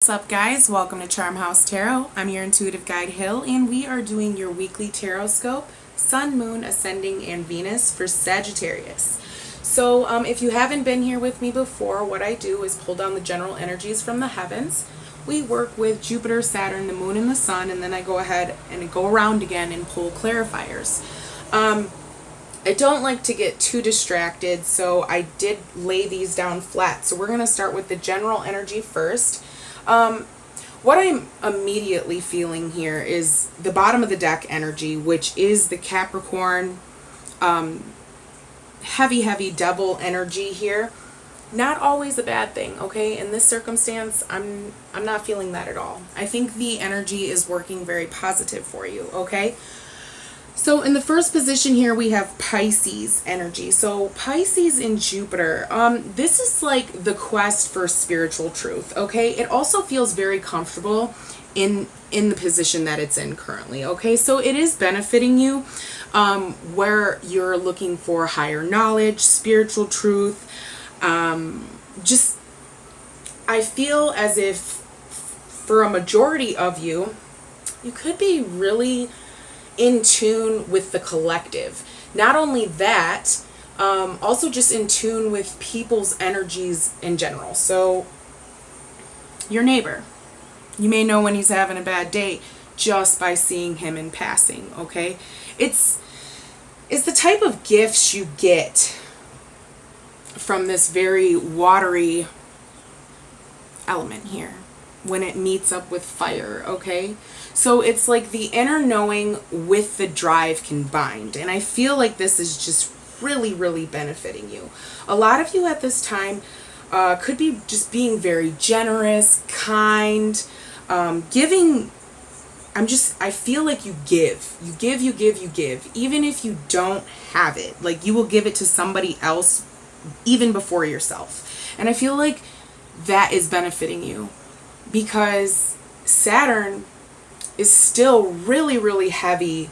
What's up, guys? Welcome to Charmhousetarot. I'm your intuitive guide, Hill, and we are doing your weekly tarotscope, Sun, Moon, Ascending, and Venus for Sagittarius. So if you haven't been here with me before, what I do is pull down the general energies from the heavens. We work with Jupiter, Saturn, the Moon, and the Sun, and then I go ahead and go around again and pull clarifiers. I don't like to get too distracted, so I did lay these down flat. So we're going to start with the general energy first. What I'm immediately feeling here is the bottom of the deck energy, which is the Capricorn, heavy devil energy here. Not always a bad thing, okay? In this circumstance, I'm not feeling that at all. I think the energy is working very positive for you, okay? So in the first position here, we have Pisces energy. So Pisces in Jupiter, this is like the quest for spiritual truth, okay? It also feels very comfortable in the position that it's in currently, okay? So it is benefiting you where you're looking for higher knowledge, spiritual truth. I feel as if for a majority of you, you could be really in tune with the collective. Not only that, also just in tune with people's energies in general. So your neighbor, you may know when he's having a bad day just by seeing him in passing, okay? It's the type of gifts you get from this very watery element here when it meets up with fire, okay? So it's like the inner knowing with the drive combined. And I feel like this is just really benefiting you. A lot of you at this time could be just being very generous, kind, giving. I feel like you give. You give. Even if you don't have it. Like you will give it to somebody else even before yourself. And I feel like that is benefiting you because Saturn is still really heavy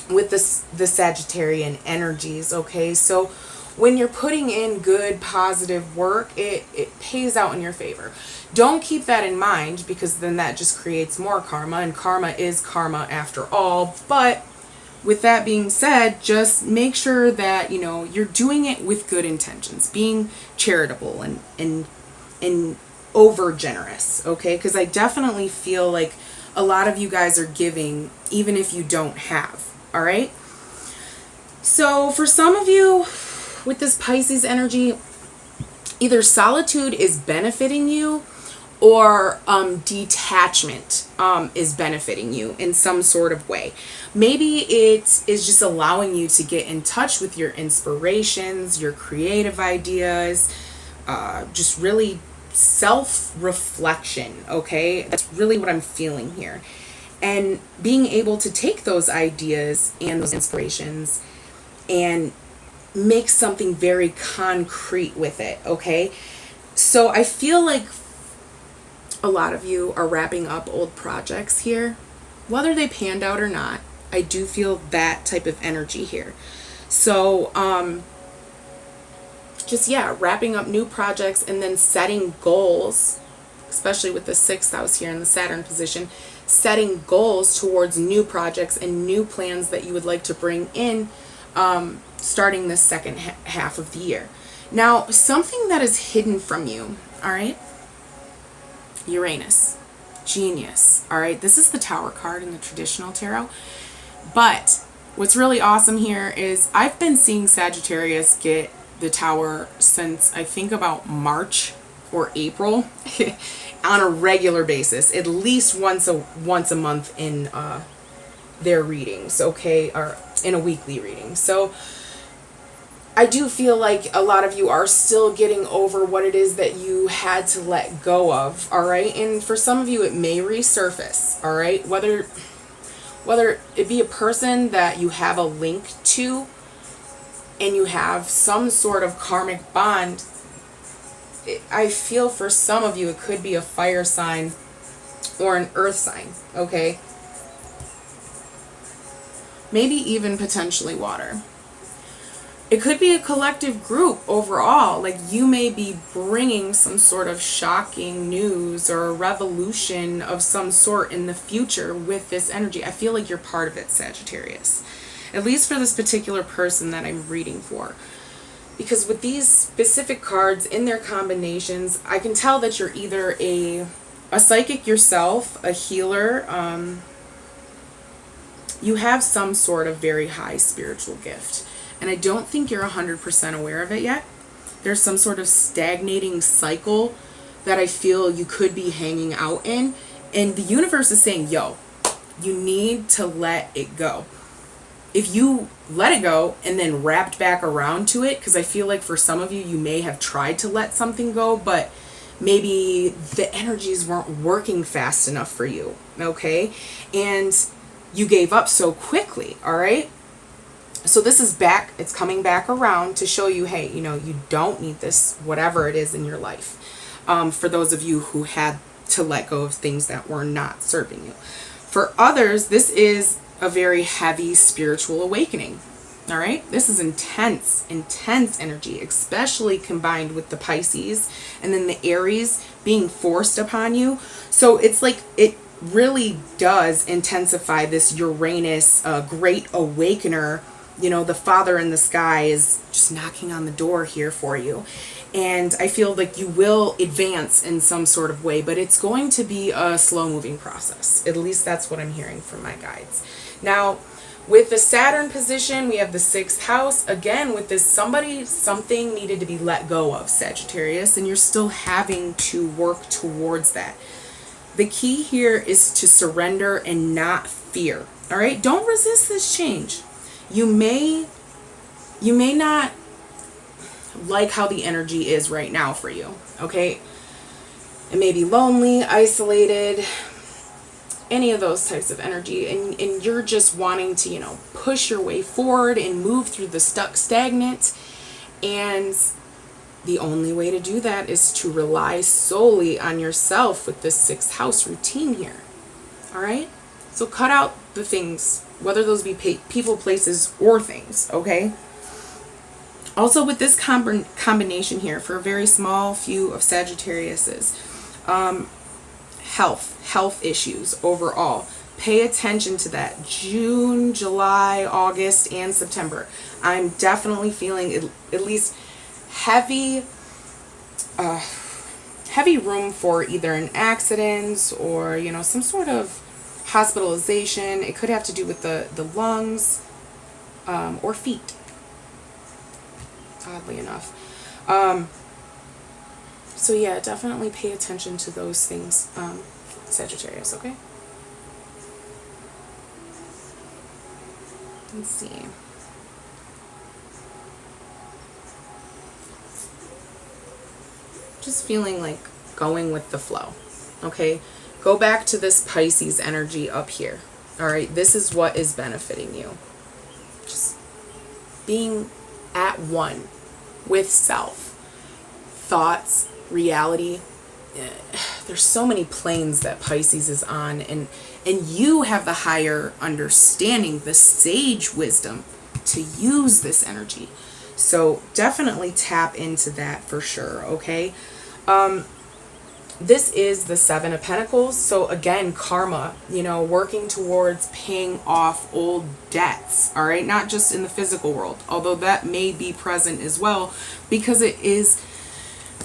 with the Sagittarian energies, okay? So when you're putting in good, positive work, it pays out in your favor. Don't keep that in mind because then that just creates more karma, and karma is karma after all. But with that being said, just make sure that, you know, you're doing it with good intentions, being charitable and over generous, okay? Because I definitely feel like a lot of you guys are giving even if you don't have, all right? So for some of you with this Pisces energy, either solitude is benefiting you or detachment is benefiting you in some sort of way. Maybe it is just allowing you to get in touch with your inspirations, your creative ideas, just really self-reflection, okay? That's really what I'm feeling here. And being able to take those ideas and those inspirations and make something very concrete with it, okay? So I feel like a lot of you are wrapping up old projects here. Whether they panned out or not, I do feel that type of energy here. So, wrapping up new projects and then setting goals, especially with the 6th house here in the Saturn position, setting goals towards new projects and new plans that you would like to bring in starting this second half of the year. Now, something that is hidden from you, all right? Uranus, genius, all right? This is the Tower card in the traditional tarot. But what's really awesome here is I've been seeing Sagittarius get the Tower since I think about March or April on a regular basis, at least once a month in their readings, okay, or in a weekly reading. So I do feel like a lot of you are still getting over what it is that you had to let go of, all right? And for some of you, it may resurface, all right? Whether it be a person that you have a link to and you have some sort of karmic bond, I feel for some of you it could be a fire sign or an earth sign, okay? Maybe even potentially water. it could be a collective group overall. Like, you may be bringing some sort of shocking news or a revolution of some sort in the future with this energy. I feel like you're part of it, Sagittarius. At least for this particular person that I'm reading for. Because with these specific cards in their combinations, I can tell that you're either a psychic yourself, a healer. You have some sort of very high spiritual gift. And I don't think you're 100% aware of it yet. There's some sort of stagnating cycle that I feel you could be hanging out in. And the universe is saying, yo, you need to let it go. If you let it go and then wrapped back around to it, because I feel like for some of you, you may have tried to let something go, but maybe the energies weren't working fast enough for you, okay? And you gave up so quickly, all right? So this is back, it's coming back around to show you, hey, you know, you don't need this, whatever it is in your life. For those of you who had to let go of things that were not serving you. For others, this is a very heavy spiritual awakening. All right, this is intense energy, especially combined with the Pisces and then the Aries being forced upon you. So it's like it really does intensify this Uranus great awakener. You know, the father in the sky is just knocking on the door here for you. And I feel like you will advance in some sort of way, but it's going to be a slow moving process. At least that's what I'm hearing from my guides. Now, with the Saturn position, we have the 6th house. Again, with this, something needed to be let go of, Sagittarius, and you're still having to work towards that. The key here is to surrender and not fear. All right? Don't resist this change. You may not like how the energy is right now for you, okay? It may be lonely, isolated, any of those types of energy, and you're just wanting to, you know, push your way forward and move through the stagnant. And the only way to do that is to rely solely on yourself with this 6th house routine here. All right? So cut out the things, whether those be people, places, or things, okay? Also, with this combination here, for a very small few of Sagittariuses, health issues overall. Pay attention to that. June, July, August, and September. I'm definitely feeling at least heavy room for either an accident or, you know, some sort of hospitalization. It could have to do with the lungs or feet, oddly enough. So yeah, definitely pay attention to those things, Sagittarius, okay? Let's see. Just feeling like going with the flow, okay? Go back to this Pisces energy up here, all right? This is what is benefiting you. Just being at one with self, thoughts, reality. There's so many planes that Pisces is on, and you have the higher understanding, the sage wisdom to use this energy. So definitely tap into that for sure, okay? This is the 7 of Pentacles. So again, karma, you know, working towards paying off old debts, all right? Not just in the physical world, although that may be present as well, because it is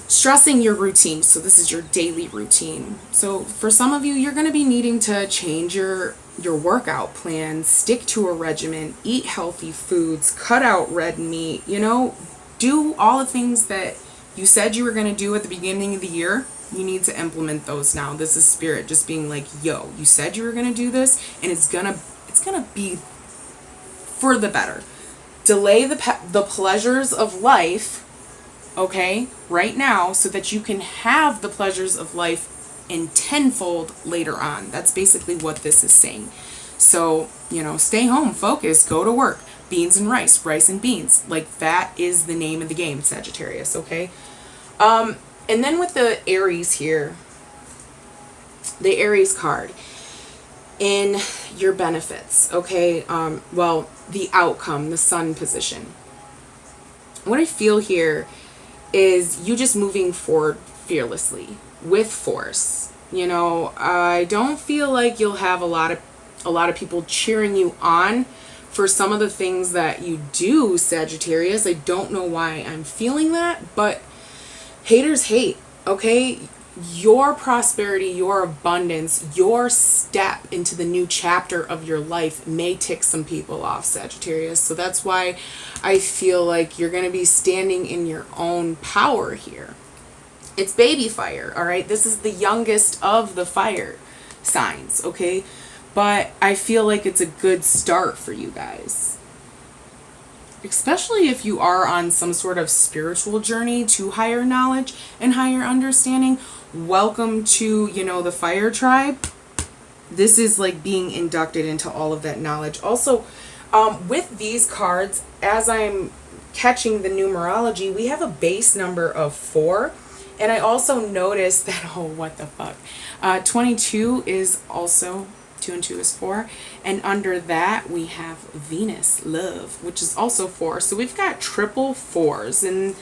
stressing your routine. So this is your daily routine. So for some of you, you're going to be needing to change your workout plan, stick to a regimen, eat healthy foods, cut out red meat, you know, do all the things that you said you were going to do at the beginning of the year. You need to implement those now. This is spirit just being like, yo, you said you were going to do this, and it's going to be for the better. Delay the pleasures of life, okay, right now, so that you can have the pleasures of life in tenfold later on. That's basically what this is saying. So, you know, stay home, focus, go to work. Beans and rice, rice and beans. Like, that is the name of the game, Sagittarius, okay? And then with the Aries here, the Aries card, in your benefits, okay? Well, the outcome, the sun position. what I feel here is you just moving forward fearlessly with force. You know, I don't feel like you'll have a lot of people cheering you on for some of the things that you do, Sagittarius. I don't know why I'm feeling that, but haters hate, okay? Your prosperity, your abundance, your step into the new chapter of your life may tick some people off, Sagittarius. So that's why I feel like you're going to be standing in your own power here. It's baby fire, all right? This is the youngest of the fire signs, okay? But I feel like it's a good start for you guys. Especially if you are on some sort of spiritual journey to higher knowledge and higher understanding. Welcome to, you know, the fire tribe. This is like being inducted into all of that knowledge. Also, with these cards, as I'm catching the numerology, we have a base number of 4. And I also noticed that, oh, what the fuck? 22 is also, 2 and 2 is 4. And under that, we have Venus, love, which is also 4. So we've got triple 4s. And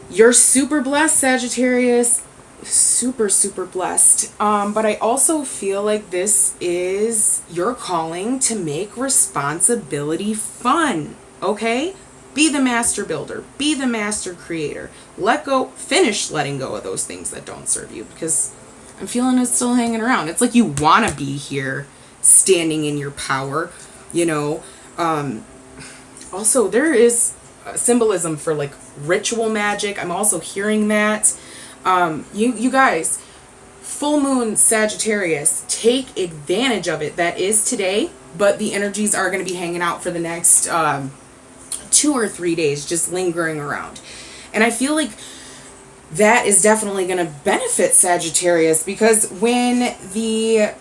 you're super blessed, Sagittarius. Super, super blessed. But I also feel like this is your calling to make responsibility fun, okay? Be the master builder. Be the master creator. Let go, finish letting go of those things that don't serve you, because I'm feeling it's still hanging around. It's like you want to be here standing in your power, you know. Also, there is symbolism for like ritual magic. I'm also hearing that. You guys, full moon Sagittarius, take advantage of it. That is today, but the energies are going to be hanging out for the next 2 or 3 days, just lingering around. And I feel like that is definitely going to benefit Sagittarius, because when the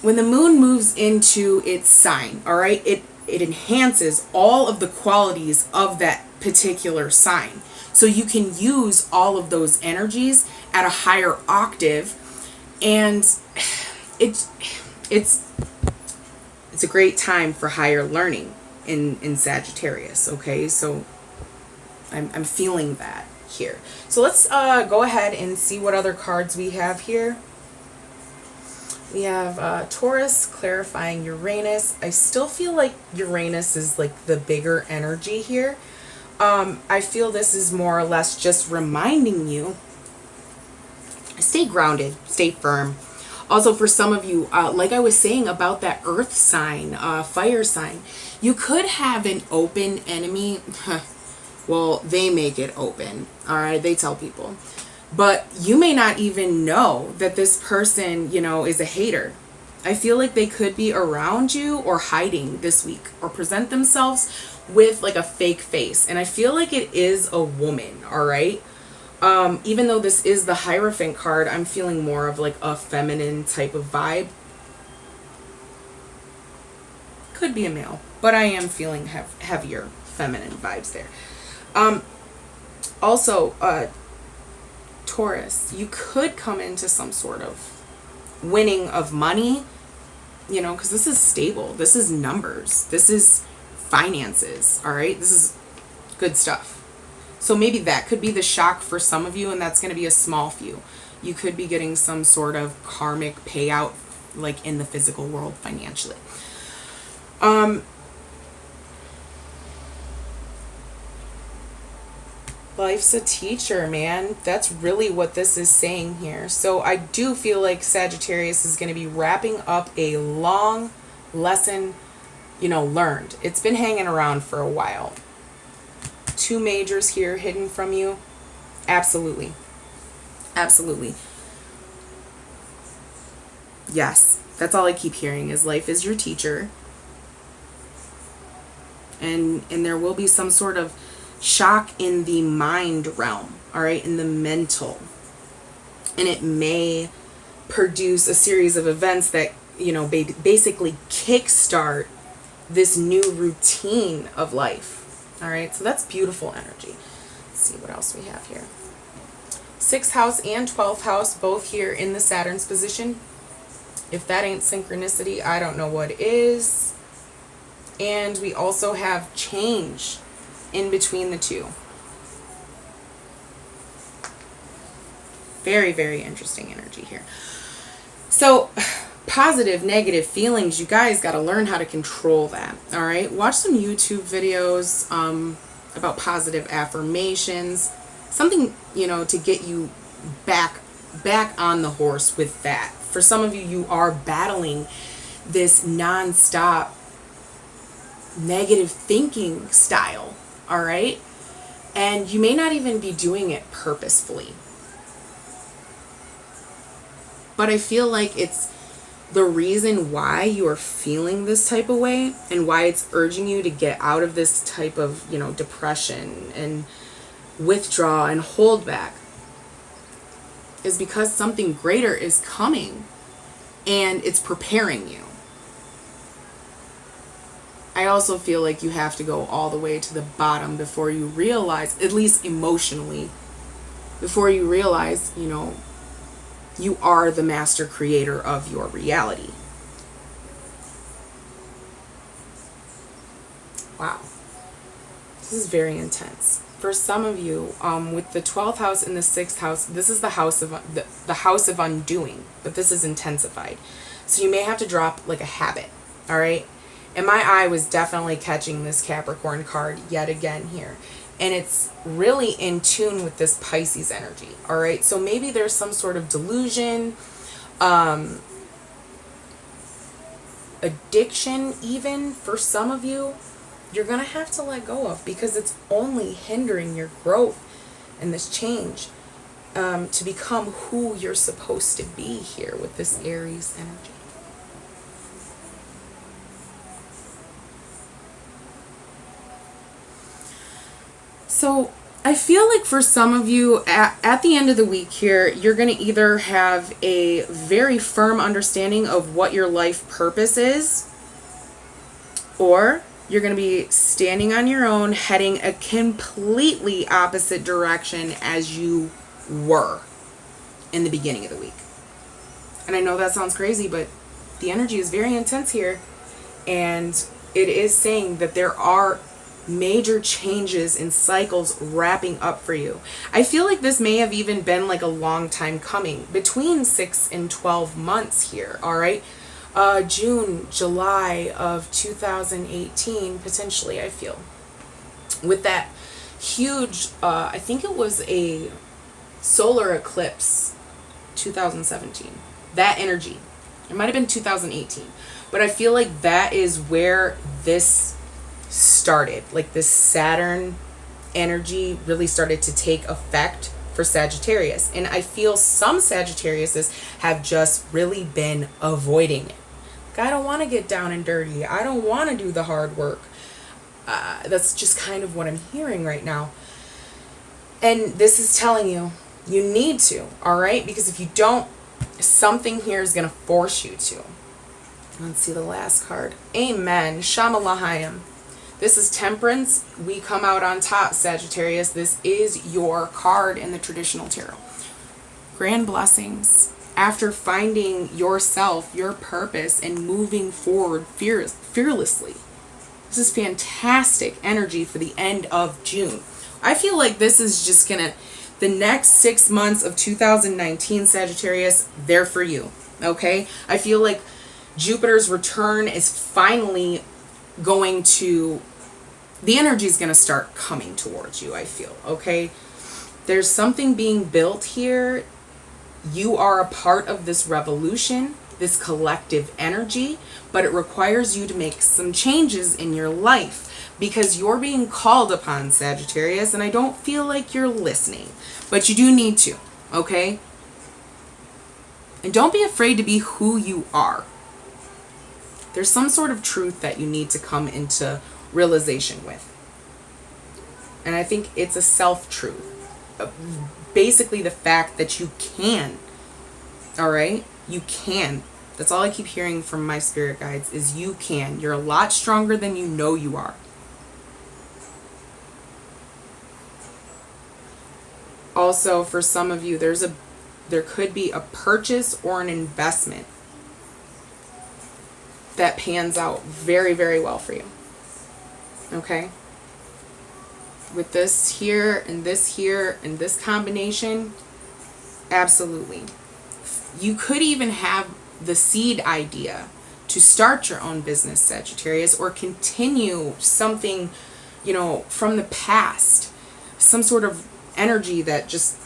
moon moves into its sign, all right, it enhances all of the qualities of that particular sign. So you can use all of those energies at a higher octave, and it's a great time for higher learning in Sagittarius, okay? So I'm feeling that here. So let's go ahead and see what other cards we have here. We have Taurus clarifying Uranus. I still feel like Uranus is like the bigger energy here. I feel this is more or less just reminding you, stay grounded, stay firm. Also, for some of you, like I was saying about that earth sign, fire sign, you could have an open enemy. Well, they make it open, all right? They tell people. But you may not even know that this person, you know, is a hater. I feel like they could be around you or hiding this week, or present themselves with like a fake face. And I feel like it is a woman, all right? Even though this is the Hierophant card, I'm feeling more of like a feminine type of vibe. Could be a male, but I am feeling heavier feminine vibes there. Also, Taurus, you could come into some sort of winning of money, you know, because this is stable. This is numbers. This is finances, all right? This is good stuff. So maybe that could be the shock for some of you, and that's going to be a small few. You could be getting some sort of karmic payout, like in the physical world financially. Life's a teacher, man. That's really what this is saying here. So I do feel like Sagittarius is going to be wrapping up a long lesson, you know, learned. It's been hanging around for a while. 2 majors here hidden from you. Absolutely. Absolutely. Yes. That's all I keep hearing is life is your teacher. And there will be some sort of shock in the mind realm, all right, in the mental. And it may produce a series of events that, you know, basically kickstart this new routine of life. All right, so that's beautiful energy. Let's see what else we have here. 6th house and 12th house, both here in the Saturn's position. If that ain't synchronicity, I don't know what is. And we also have change in between the two. Very, very interesting energy here. So, positive, negative feelings, you guys got to learn how to control that. All right. Watch some YouTube videos about positive affirmations. Something, to get you back on the horse with that. For some of you, you are battling this nonstop negative thinking style. All right. And you may not even be doing it purposefully. But I feel like it's the reason why you are feeling this type of way and why it's urging you to get out of this type of, depression and withdraw and hold back is because something greater is coming and it's preparing you. I also feel like you have to go all the way to the bottom before you realize, at least emotionally, before you realize, you are the master creator of your reality. Wow. This is very intense. For some of you, with the 12th house and the 6th house, this is the house of undoing, but this is intensified. So you may have to drop like a habit, all right? And my eye was definitely catching this Capricorn card yet again here. And it's really in tune with this Pisces energy, all right? So maybe there's some sort of delusion, addiction even for some of you. You're going to have to let go of because it's only hindering your growth and this change to become who you're supposed to be here with this Aries energy. So I feel like for some of you at the end of the week here, you're going to either have a very firm understanding of what your life purpose is, or you're going to be standing on your own, heading a completely opposite direction as you were in the beginning of the week. And I know that sounds crazy, but the energy is very intense here. And it is saying that there are major changes and cycles wrapping up for you. I feel like this may have even been like a long time coming, between 6 and 12 months here, all right? June, July of 2018, potentially, I feel. With that huge, I think it was a solar eclipse, 2017. That energy. It might have been 2018. But I feel like that is where this started. Like this Saturn energy really started to take effect for Sagittarius. And I feel some Sagittariuses have just really been avoiding it. Like, I don't want to get down and dirty. I don't want to do the hard work. That's just kind of what I'm hearing right now. And this is telling you, you need to, all right? Because if you don't, something here is going to force you to. Let's see the last card. Amen. Shamalahayim. This is Temperance. We come out on top, Sagittarius. This is your card in the traditional tarot. Grand blessings. After finding yourself, your purpose, and moving forward fearlessly. This is fantastic energy for the end of June. I feel like this is just going to, the next 6 months of 2019, Sagittarius, they're for you. Okay? I feel like Jupiter's return is finally going to, the energy is going to start coming towards you, I feel, okay? There's something being built here. You are a part of this revolution, this collective energy, but it requires you to make some changes in your life because you're being called upon, Sagittarius, and I don't feel like you're listening, but you do need to, okay? And don't be afraid to be who you are. There's some sort of truth that you need to come into realization with. And I think it's a self-truth. Basically the fact that you can. All right? You can. That's all I keep hearing from my spirit guides is you can. You're a lot stronger than you know you are. Also, for some of you, there could be a purchase or an investment that pans out very, very well for you. Okay? with this here and this here and this combination, absolutely. You could even have the seed idea to start your own business, Sagittarius, or continue something, you know, from the past. Some sort of energy that just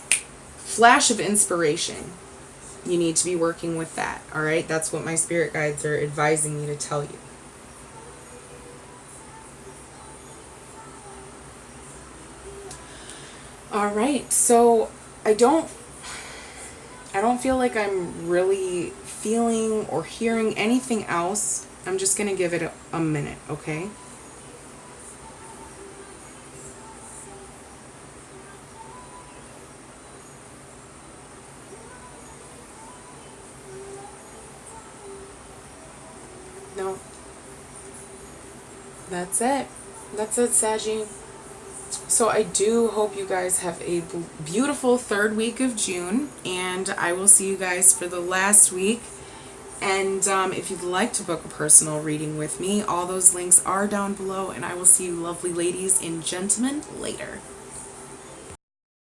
flash of inspiration. You need to be working with that, all right? That's what my spirit guides are advising me to tell you. All right, so I don't feel like I'm really feeling or hearing anything else. I'm just going to give it a minute, okay? No. That's it. That's it, Saggy. So I do hope you guys have a beautiful third week of June, and I will see you guys for the last week. And if you'd like to book a personal reading with me, all those links are down below, and I will see you lovely ladies and gentlemen later.